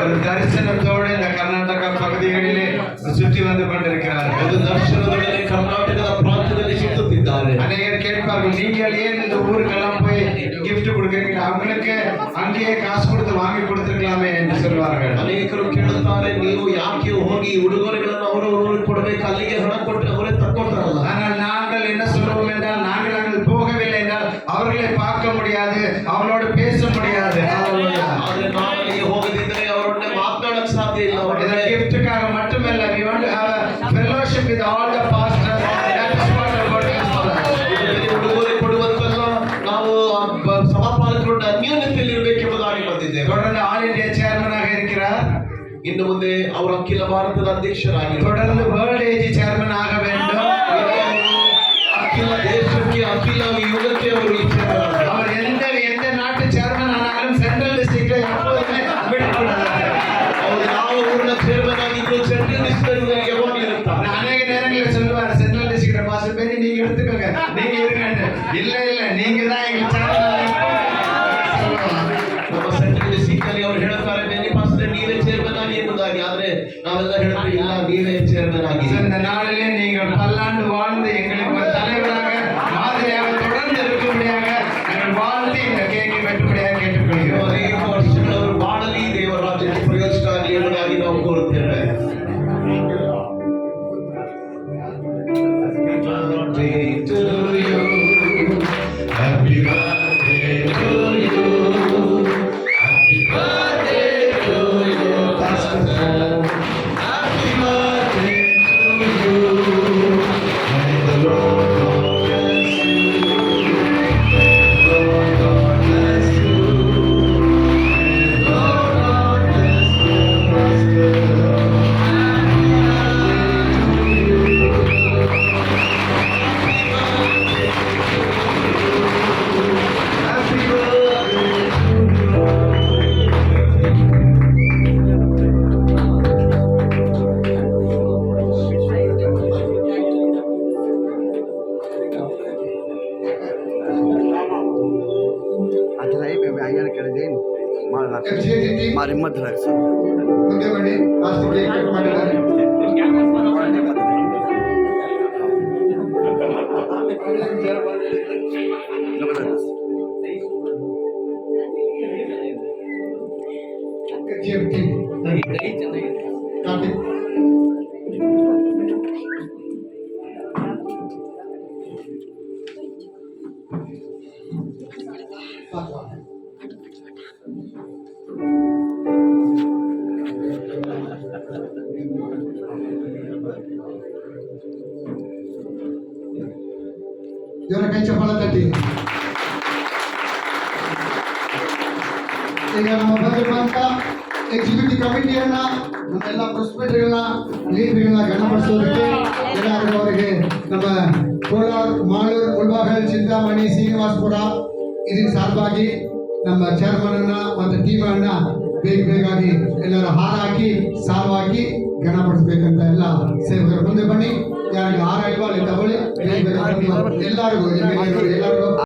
ஒரு தரிசனத்தோடு இந்த கர்நாடக பகுதிகளிலே சுற்றி வந்து கொண்டிருக்கிறார்கள். ಒಂದು ದರ್ಶನದೊಡನೆ ಕರ್ನಾಟಕದ ಪ್ರಾಂತ್ಯದಲ್ಲಿ ಸುತ್ತುತ್ತಿದ್ದಾರೆ. அநேகர் கேட்பார்கள், நீங்கள் ஏன் இந்த ஊருக்கெல்லாம் போய் gift கொடுக்குறீங்க, அவங்களுக்கு அங்கேயே காசு கொடுத்து வாங்கி கொடுத்துருக்கலாமே என்று சொல்வார்கள். ಅನೇಕರು ಕೇಳುತ್ತಾರೆ, ನೀವು ಯಾಕೆ ಹೋಗಿ ಉಡುಗೊರೆಗಳನ್ನು ಅವರು ಕೊಡಬೇಕು, ಅಲ್ಲಿಗೆ ಹಣ ಕೊಟ್ಟು ಅವರೇ ತಕ್ಕೊಳ್ತಾರಲ್ಲ. ஆனால் நாங்கள் என்ன சொல்லுவோம் என்றால், நாங்கள் அங்கு போகவில்லை என்றால் அவர்களை பார்க்க முடியாது, அவர்களோடு பேச முடியாது. ಆದರೆ ನಾವು ಅಲ್ಲಿಗೆ ಹೋಗದಿದ್ದರೆ ಅವರೊಡನೆ ಮಾತನಾಡಕ್ಕೆ ಸಾಧ್ಯ ಇಲ್ಲ. இந்த giftக்காக மட்டுமல்ல, we want to have a fellowship with all the pastors. That is what the word is for us. ಉಡುಗೊರೆ ಕೊಡುವಂತಲ್ಲ, ನಾವು ಸಭಾಪಾಲಕರೊಂದು ಅನ್ಯೋನ್ಯತೆಯಲ್ಲಿ ಇರಬೇಕೆಂಬುದಾಗಿ ಬಂದಿದ್ದೇವೆ. தொடர்ந்து ஆல் இந்தியா சேர்மனாக இருக்கிறார். ಇನ್ನು ಮುಂದೆ ಅವರು ಅಖಿಲ ಭಾರತದ ಅಧ್ಯಕ್ಷರಾಗಿ தொடர்ந்து வேர்ல்ட் ஏஜி சேர்மன் ஆக வேண்டும். ಅಖಿಲ ದೇಶಕ್ಕೆ ಅಖಿಲ ಯುಗಕ್ಕೆ ಅವರು ಇಚ್ಛೆಗಳಾಗಿದ್ದಾರೆ. அவர் எந்த நாட்டு சேர்மன் ஆனாலும் சென்ட்ரல் டிஸ்ட்ரிக்ட்ல எப்போதுமே விடக்கூடாது. ಅವರು ಯಾವ ಊರಿನ ಚೇರ್ಮನ್ ಆಗಿದ್ರು ಸೆಂಟ್ರಲ್ ಡಿಸ್ಟ್ರಿಕ್ಟ್ ಯಾವಾಗ ಇರುತ್ತಾರೆ. அநேக நேரங்களில் சொல்லுவார், சென்ட்ரல் டிஸ்ட்ரிக்ட் பாஸ் பேரு நீங்க எடுத்துக்கோங்க, நீங்க இருங்க. இல்ல நீங்க தான் எங்க சேர்மன். ನಮ್ಮ ಸೆಂಟ್ರಲ್ ಡಿಸ್ಟ್ರಿಕ್ಟ್ ಅಲ್ಲಿ ಅವರು ಹೇಳುತ್ತಾರೆ, ಬೇರೆ ಪಾಸ್ಟರ್ ನೀವೇ ಚೇರ್ಮನ್ ಆಗಿ ಎಂಬುದಾಗಿ. ಆದ್ರೆ ನಾವೆಲ್ಲ ಹೇಳ್ತೀವಿ, ಇಲ್ಲ ನೀವೇ ಚೇರ್ಮನ್ ಆಗಿ. இந்த நாளிலே நீங்கள் பல்லாண்டு வாழ்ந்து எங்களுக்கு ஒரு தலைவராக மாதிரியாக தொடர்ந்து இருக்கும்படியாக நாங்கள் வாழ்ந்து இந்த கேக்கை வெற்றும்படியாக கேட்டுக்கொள்கிறோம். ಅನೇಕ ವರ್ಷಗಳವರು ಬಾಳಲಿ, ದೇವರ ರಾಜ್ಯಕ್ಕೆ ಪ್ರಯೋಜನ ಆಗಲಿ ಎಂಬುದಾಗಿ ನಾವು ಕೋರುತ್ತೇವೆ. Happy birthday to you. Happy birthday to you, Pastor Paul. Happy birthday to you. May the Lord God bless you. May the Lord God bless you. May the Lord God bless you, Pastor. Happy birthday to you. Happy birthday अजलाई में आया कर then मार मारे मत रख सो ಮುಂದೆ ಬನ್ನಿ. Last cake ಮಾಡಿದ್ದಾರೆ. ಇವರ ಕೈ ಚಪ್ಪಾಳ ತಟ್ಟಿ. ಈಗ ನಮ್ಮ ಬಂದಿರುವಂತ ಎಕ್ಸಿಕ್ಯೂಟಿವ್ ಕಮಿಟಿಯನ್ನ, ನಮ್ಮೆಲ್ಲ ಪ್ರೆಸಿಡೆಂಟ್ಗಳನ್ನ, ಲೀಡರ್ಗಳನ್ನ ಗಣಪಡಿಸೋದಕ್ಕೆ ಎಲ್ಲರಿಗೂ ಅವರಿಗೆ ನಮ್ಮ ಕೋಲಾರ, ಮಾಳೂರು, ಮುಳಬಾಗಿಲು, ಚಿಂತಾಮಣಿ, ಶ್ರೀನಿವಾಸಪುರ ಇದರ ಸಾರ್ವಾಗಿ ನಮ್ಮ ಚೇರ್ಮನ್ ಅನ್ನ ಮತ್ತು ಟೀಮ್ ಅನ್ನ ಬೇಗಾಗಿ ಎಲ್ಲರ ಹಾರ ಹಾಕಿ ಸಾವು ಹಾಕಿ ಗಣಪಡಿಸ್ಬೇಕಂತ ಎಲ್ಲ ಸೇವಕರು ಮುಂದೆ ಬನ್ನಿ. ಯಾರಿಗೆ ಹಾರ ಇಲ್ವಾ ಅಲ್ಲಿ ತಗೊಳ್ಳಿ. ಎಲ್ಲರಿಗೂ